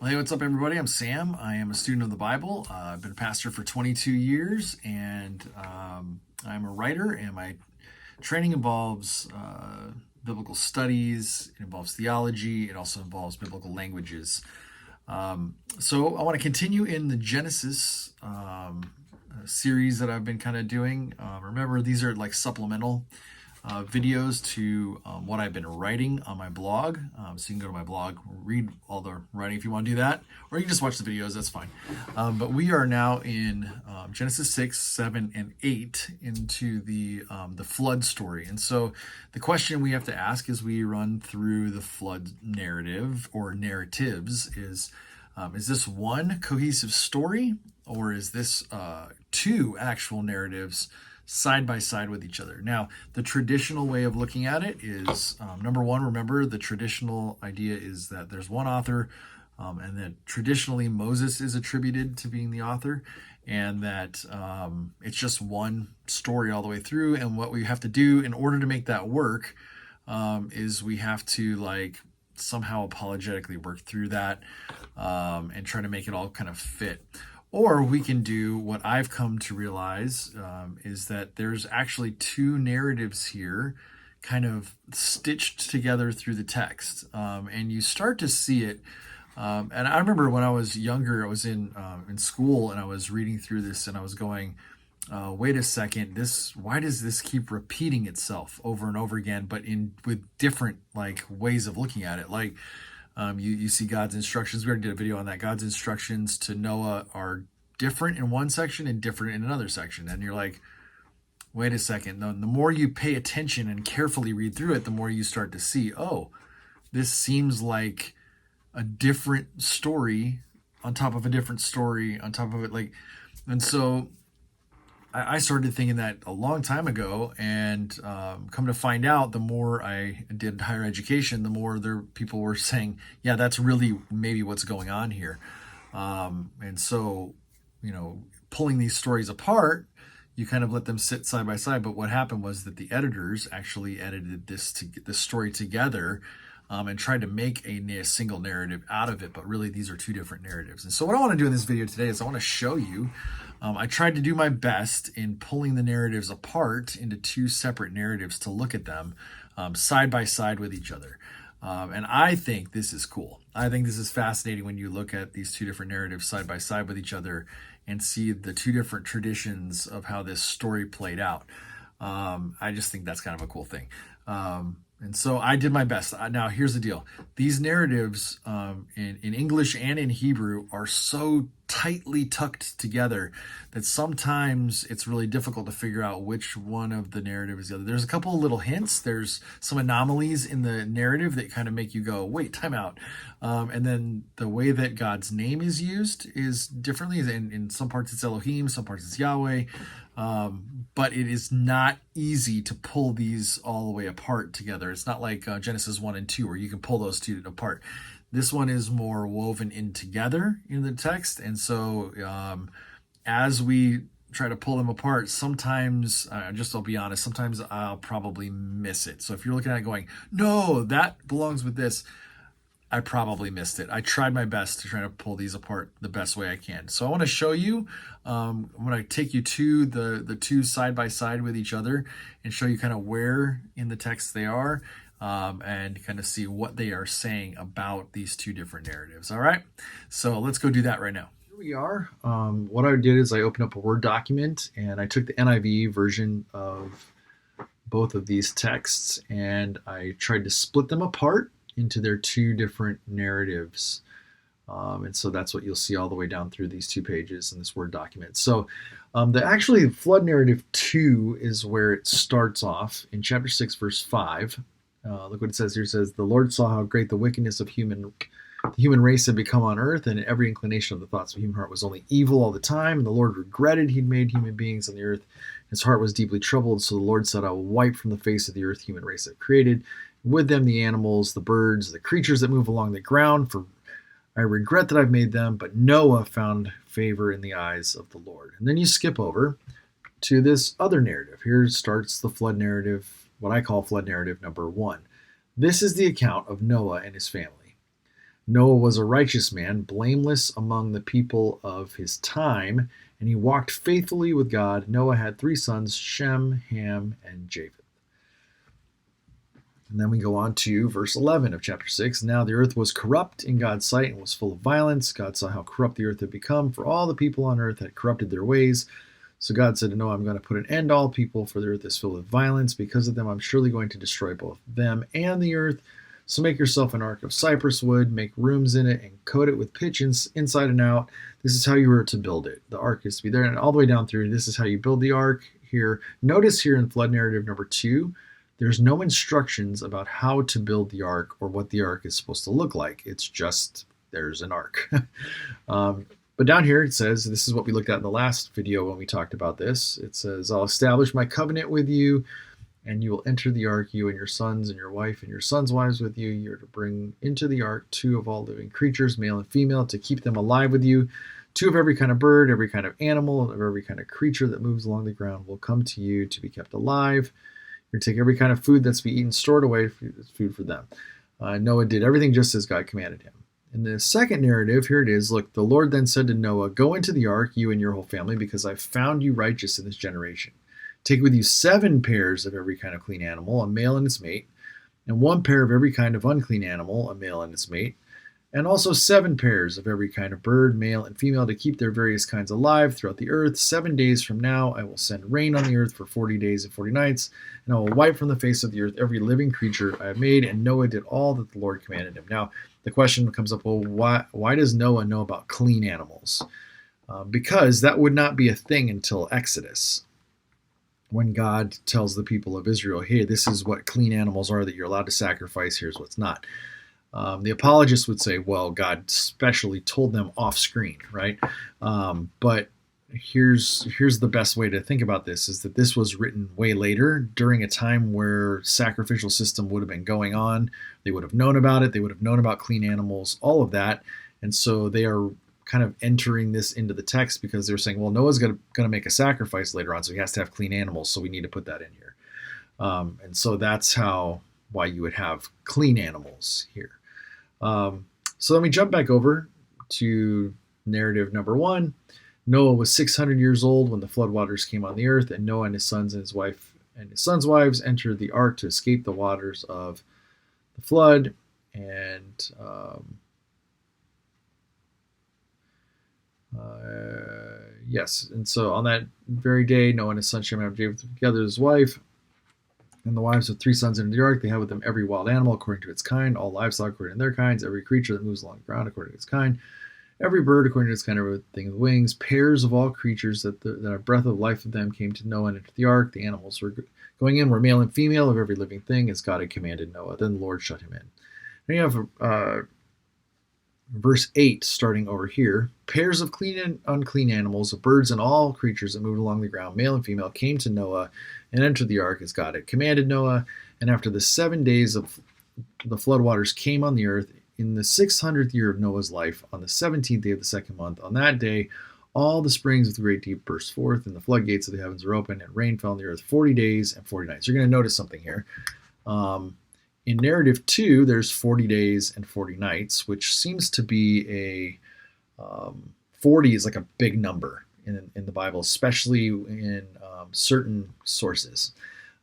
Well, hey, what's up, everybody? I'm Sam. I am a student of the Bible. I've been a pastor for 22 years, and I'm a writer, and my training involves biblical studies, it involves theology, it also involves biblical languages. So I want to continue in the Genesis series that I've been kind of doing. Remember, these are like supplemental videos to what I've been writing on my blog. So you can go to my blog, read all the writing if you want to do that, or you can just watch the videos, that's fine. But we are now in Genesis 6, 7, and 8 into the flood story. And so the question we have to ask as we run through the flood narrative or narratives is this one cohesive story, or is this two actual narratives side by side with each other? Now, the traditional way of looking at it is number one, remember the traditional idea is that there's one author, and that traditionally Moses is attributed to being the author, and that it's just one story all the way through. And what we have to do in order to make that work is we have to somehow apologetically work through that and try to make it all kind of fit. Or we can do what I've come to realize is that there's actually two narratives here kind of stitched together through the text. And you start to see it. And I remember when I was younger, I was in school and I was reading through this and I was going, wait a second, why does this keep repeating itself over and over again, but with different ways of looking at it? You see God's instructions. We already did a video on that. God's instructions to Noah are different in one section and different in another section. And you're like, wait a second. The more you pay attention and carefully read through it, the more you start to see, oh, this seems like a different story on top of a different story on top of it. And so I started thinking that a long time ago, and come to find out, the more I did higher education, the more people were saying, yeah, that's really maybe what's going on here. And so, pulling these stories apart, you kind of let them sit side by side. But what happened was that the editors actually edited this story together and tried to make a single narrative out of it. But really, these are two different narratives. And so what I want to do in this video today is I want to show you, I tried to do my best in pulling the narratives apart into two separate narratives to look at them side by side with each other. And I think this is cool. I think this is fascinating when you look at these two different narratives side by side with each other and see the two different traditions of how this story played out. I just think that's kind of a cool thing. And so I did my best. Now, here's the deal. These narratives in English and in Hebrew are so tightly tucked together that sometimes it's really difficult to figure out which one of the narrative is the other. There's a couple of little hints. There's some anomalies in the narrative that kind of make you go, wait, time out. And then the way that God's name is used is differently. In some parts it's Elohim, some parts it's Yahweh. But it is not easy to pull these all the way apart together. It's not like Genesis 1 and 2 where you can pull those two apart. This one is more woven in together in the text. And so as we try to pull them apart, sometimes, I'll be honest, sometimes I'll probably miss it. So if you're looking at it going, no, that belongs with this, I probably missed it. I tried my best to try to pull these apart the best way I can. So I want to show you, I'm going to take you to the two side by side with each other and show you kind of where in the text they are and kind of see what they are saying about these two different narratives. All right, so let's go do that right now. Here we are. What I did is I opened up a Word document and I took the NIV version of both of these texts and I tried to split them apart into their two different narratives. And so that's what you'll see all the way down through these two pages in this Word document. So the flood narrative 2 is where it starts off in chapter 6, verse 5. Look what it says here. It says, the Lord saw how great the wickedness of the human race had become on earth, and every inclination of the thoughts of the human heart was only evil all the time. And the Lord regretted he'd made human beings on the earth. His heart was deeply troubled. So the Lord said, I will wipe from the face of the earth human race I've created, with them the animals, the birds, the creatures that move along the ground, for I regret that I've made them. But Noah found favor in the eyes of the Lord. And then you skip over to this other narrative. Here starts the flood narrative, what I call flood narrative number 1. This is the account of Noah and his family. Noah was a righteous man, blameless among the people of his time, and he walked faithfully with God. Noah had 3 sons, Shem, Ham, and Japheth. And then we go on to verse 11 of chapter 6. Now the earth was corrupt in God's sight and was full of violence. God saw how corrupt the earth had become, for all the people on earth had corrupted their ways. So God said to Noah, I'm going to put an end to all people, for the earth is filled with violence. Because of them, I'm surely going to destroy both them and the earth. So make yourself an ark of cypress wood, make rooms in it, and coat it with pitch inside and out. This is how you are to build it. The ark is to be there, and all the way down through, this is how you build the ark here. Notice here in flood narrative number 2, there's no instructions about how to build the ark or what the ark is supposed to look like. It's just there's an ark. But down here it says, this is what we looked at in the last video when we talked about this. It says, I'll establish my covenant with you, and you will enter the ark, you and your sons and your wife and your sons' wives with you. You're to bring into the ark 2 of all living creatures, male and female, to keep them alive with you. 2 of every kind of bird, every kind of animal, of every kind of creature that moves along the ground will come to you to be kept alive. You're to take every kind of food that's be eaten, stored away, food for them. Noah did everything just as God commanded him. In the second narrative, here it is. Look, the Lord then said to Noah, go into the ark, you and your whole family, because I've found you righteous in this generation. Take with you 7 pairs of every kind of clean animal, a male and its mate, and 1 pair of every kind of unclean animal, a male and its mate, and also 7 pairs of every kind of bird, male and female, to keep their various kinds alive throughout the earth. 7 days from now I will send rain on the earth for 40 days and 40 nights, and I will wipe from the face of the earth every living creature I have made. And Noah did all that the Lord commanded him. Now, the question comes up, well, why does Noah know about clean animals? Because that would not be a thing until Exodus, when God tells the people of Israel, hey, this is what clean animals are that you're allowed to sacrifice, here's what's not. The apologists would say, well, God specially told them off screen, right? But here's the best way to think about this, is that this was written way later, during a time where sacrificial system would have been going on. They would have known about it. They would have known about clean animals, all of that. And so they are kind of entering this into the text because they're saying, well, Noah's going to make a sacrifice later on, so he has to have clean animals, so we need to put that in here. And so that's why you would have clean animals here. So let me jump back over to narrative number 1. Noah was 600 years old when the floodwaters came on the earth, and Noah and his sons and his wife and his sons' wives entered the ark to escape the waters of the flood. And yes, and so on that very day, Noah and his son Shem and Japheth together with his wife, and the wives of 3 sons entered the ark. They had with them every wild animal according to its kind, all livestock according to their kinds, every creature that moves along the ground according to its kind, every bird according to its kind, everything with wings. Pairs of all creatures that a breath of life of them came to Noah and entered the ark. The animals were going in were male and female of every living thing, as God had commanded Noah. Then the Lord shut him in. Then you have verse 8 starting over here. Pairs of clean and unclean animals, of birds and all creatures that moved along the ground, male and female, came to Noah and entered the ark as God had commanded Noah. And after the 7 days of the floodwaters came on the earth, in the 600th year of Noah's life, on the 17th day of the 2nd month, on that day, all the springs of the great deep burst forth, and the floodgates of the heavens were opened, and rain fell on the earth 40 days and 40 nights. You're going to notice something here. In narrative 2, there's 40 days and 40 nights, which seems to be 40 is like a big number in the Bible, especially in certain sources.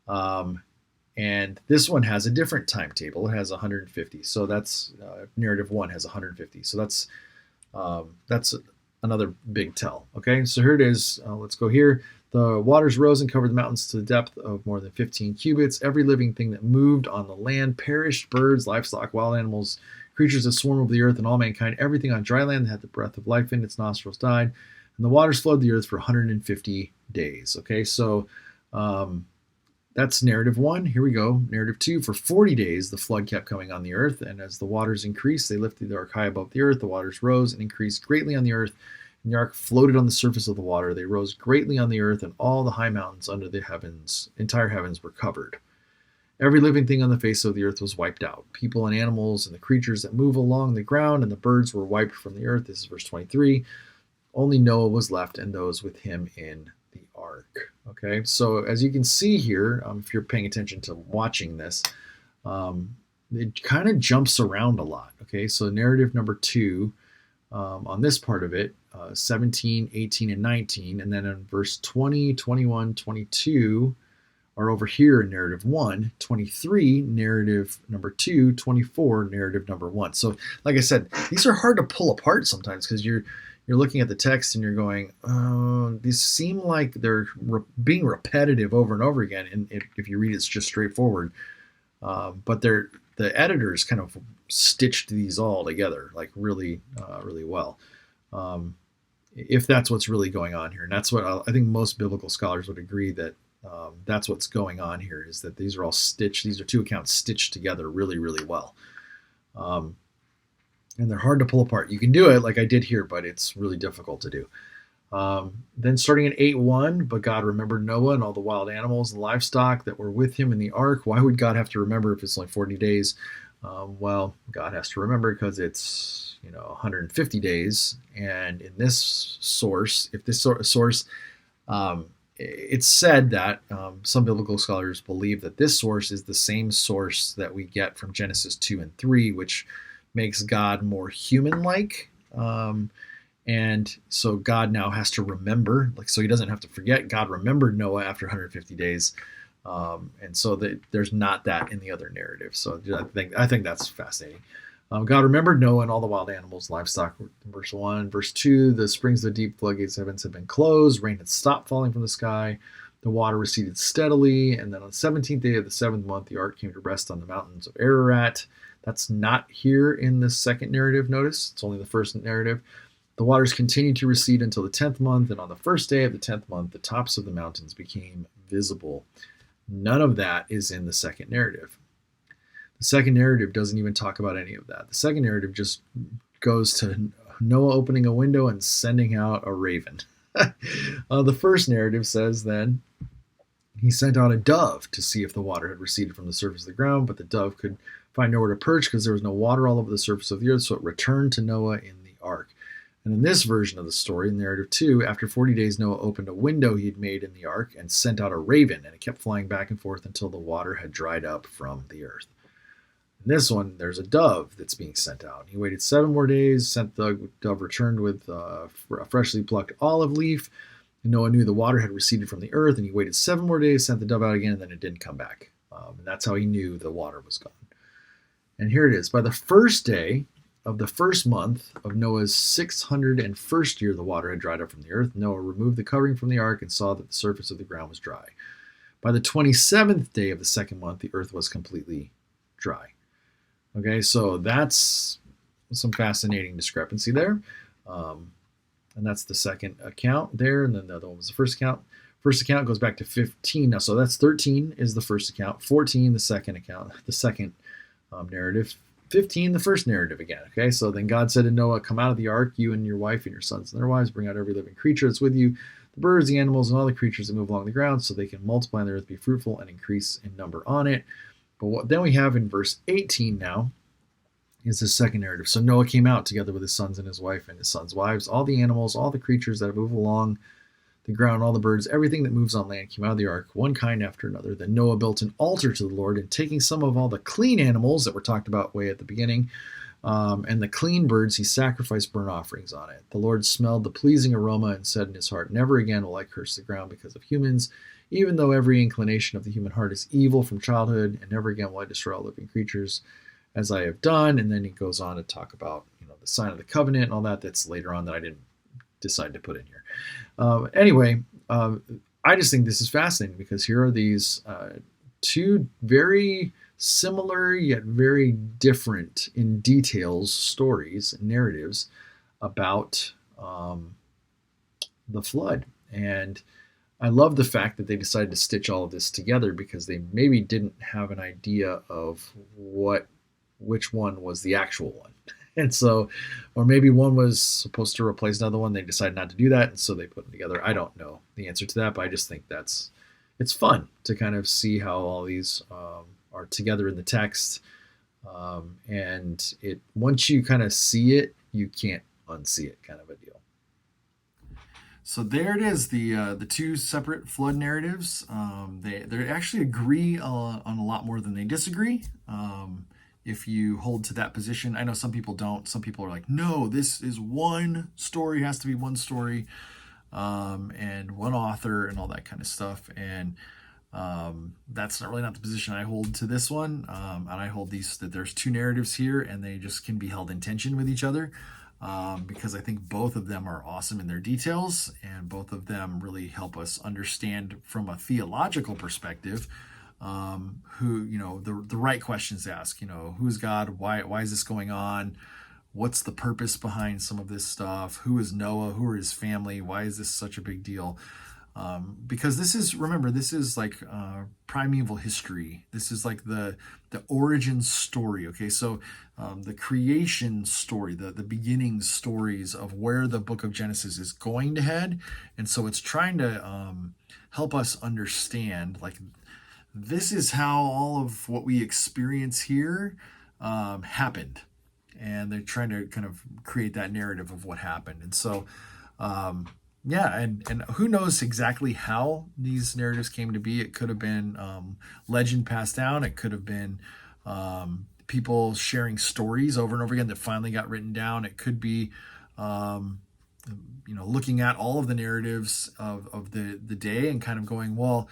And this one has a different timetable. It has 150. So that's narrative 1 has 150. So that's another big tell. Okay, so here it is. Let's go here. The waters rose and covered the mountains to the depth of more than 15 cubits. Every living thing that moved on the land perished: birds, livestock, wild animals, creatures that swarm over the earth, and all mankind. Everything on dry land that had the breath of life in its nostrils died. And the waters flooded the earth for 150 days. Okay, so that's narrative 1. Here we go. Narrative 2. For 40 days, the flood kept coming on the earth, and as the waters increased, they lifted the ark high above the earth. The waters rose and increased greatly on the earth, and the ark floated on the surface of the water. They rose greatly on the earth, and all the high mountains under the heavens, entire heavens, were covered. Every living thing on the face of the earth was wiped out. People and animals and the creatures that move along the ground, and the birds were wiped from the earth. This is verse 23. Only Noah was left, and those with him in the ark. Okay, so as you can see here, if you're paying attention to watching this, it kind of jumps around a lot. Okay, so narrative number 2 on this part of it, 17, 18, and 19, and then in verse 20, 21, 22 are over here in narrative 1, 23, narrative number 2, 24, narrative number 1. So, like I said, these are hard to pull apart sometimes because you're looking at the text and you're going, these seem like they're being repetitive over and over again. And if you read it's just straightforward. But the editors kind of stitched these all together like really, really well. If that's what's really going on here. And that's what I think most biblical scholars would agree that that's what's going on here, is that these are all stitched. These are two accounts stitched together really, really well. And they're hard to pull apart. You can do it like I did here, but it's really difficult to do. Then starting in 8:1, but God remembered Noah and all the wild animals and livestock that were with him in the ark. Why would God have to remember if it's only 40 days? Well, God has to remember because it's 150 days. And in this source, if this source, it's said that some biblical scholars believe that this source is the same source that we get from Genesis 2 and 3, which makes God more human-like. And so God now has to remember, so he doesn't have to forget. God remembered Noah after 150 days. And so there's not that in the other narrative. So I think that's fascinating. God remembered Noah and all the wild animals, livestock, verse 1. Verse 2, the springs of the deep floodgates of heavens had been closed. Rain had stopped falling from the sky. The water receded steadily. And then on the 17th day of the 7th month, the ark came to rest on the mountains of Ararat. That's not here in the second narrative, notice. It's only the first narrative. The waters continued to recede until the 10th month, and on the first day of the 10th month, the tops of the mountains became visible. None of that is in the second narrative. The second narrative doesn't even talk about any of that. The second narrative just goes to Noah opening a window and sending out a raven. The first narrative says then, he sent out a dove to see if the water had receded from the surface of the ground, but the dove could find nowhere to perch because there was no water all over the surface of the earth, so it returned to Noah in the ark. And in this version of the story, in narrative 2, after 40 days, Noah opened a window he had made in the ark and sent out a raven, and it kept flying back and forth until the water had dried up from the earth. In this one, there's a dove that's being sent out. He waited 7 more days, the dove returned with a freshly plucked olive leaf. And Noah knew the water had receded from the earth, and he waited 7 more days, sent the dove out again, and then it didn't come back. And that's how he knew the water was gone. And here it is. By the first day of the first month of Noah's 601st year, the water had dried up from the earth. Noah removed the covering from the ark and saw that the surface of the ground was dry. By the 27th day of the second month, the earth was completely dry. Okay, so that's some fascinating discrepancy there. And that's the second account there, and then the other one was the first account. First account goes back to 15 now, so that's 13 is the first account, 14 the second account, the second narrative, 15 the first narrative again. Okay, so then God said to Noah, come out of the ark, you and your wife and your sons and their wives, bring out every living creature that's with you, the birds, the animals, and all the creatures that move along the ground, so they can multiply on the earth, be fruitful, and increase in number on it. But what then we have in verse 18 now is the second narrative. So Noah came out together with his sons and his wife and his sons' wives, all the animals, all the creatures that move along the ground, all the birds, everything that moves on land came out of the ark, one kind after another. Then Noah built an altar to the Lord, and taking some of all the clean animals that were talked about way at the beginning, and the clean birds, he sacrificed burnt offerings on it. The Lord smelled the pleasing aroma and said in his heart, never again will I curse the ground because of humans, even though every inclination of the human heart is evil from childhood, and never again will I destroy all living creatures as I have done. And then he goes on to talk about the sign of the covenant and all that. That's later on that I didn't decide to put in here. Anyway, I just think this is fascinating because here are these two very similar yet very different in details stories and narratives about the flood. And I love the fact that they decided to stitch all of this together because they maybe didn't have an idea of which one was the actual one. And so, or maybe one was supposed to replace another one. They decided not to do that, and so they put them together. I don't know the answer to that, but I just think it's fun to kind of see how all these are together in the text. And once you kind of see it, you can't unsee it, kind of a deal. So there it is, the two separate flood narratives. They actually agree on a lot more than they disagree. if you hold to that position. I know some people don't. Some people are like, no, this is one story, has to be one story, and one author and all that kind of stuff. And that's not really not the position I hold to this one. And I hold that there's two narratives here, and they just can be held in tension with each other, because I think both of them are awesome in their details, and both of them really help us understand from a theological perspective, who, the right questions to ask. Who's God? Why is this going on? What's the purpose behind some of this stuff? Who is Noah? Who are his family? Why is this such a big deal? Because this is like primeval history. This is like the origin story. Okay, so the creation story, the beginning stories of where the book of Genesis is going to head, and so it's trying to help us understand, like, this is how all of what we experience here happened, and they're trying to kind of create that narrative of what happened. And so yeah, and who knows exactly how these narratives came to be. It could have been legend passed down. It could have been people sharing stories over and over again that finally got written down. It could be looking at all of the narratives of the day and kind of going, well,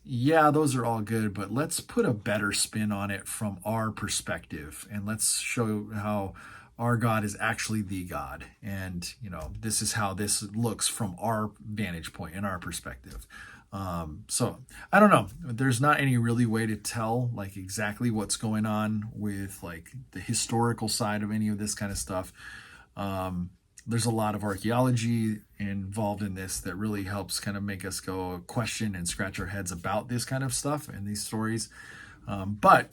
yeah, those are all good, but let's put a better spin on it from our perspective, and let's show how our God is actually the God. And, this is how this looks from our vantage point and our perspective. So I don't know. There's not any really way to tell like exactly what's going on with like the historical side of any of this kind of stuff. There's a lot of archaeology involved in this that really helps kind of make us go question and scratch our heads about this kind of stuff and these stories. But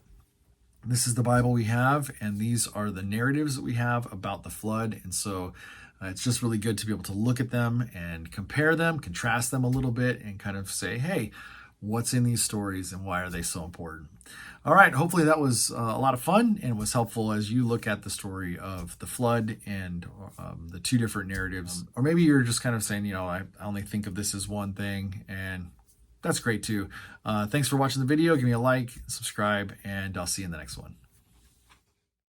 this is the Bible we have, and these are the narratives that we have about the flood. And so it's just really good to be able to look at them and compare them, contrast them a little bit, and kind of say, hey, what's in these stories and why are they so important? All right, hopefully that was a lot of fun and was helpful as you look at the story of the flood and the two different narratives. Or maybe you're just kind of saying, I only think of this as one thing, and that's great too. Thanks for watching the video. Give me a like, subscribe, and I'll see you in the next one.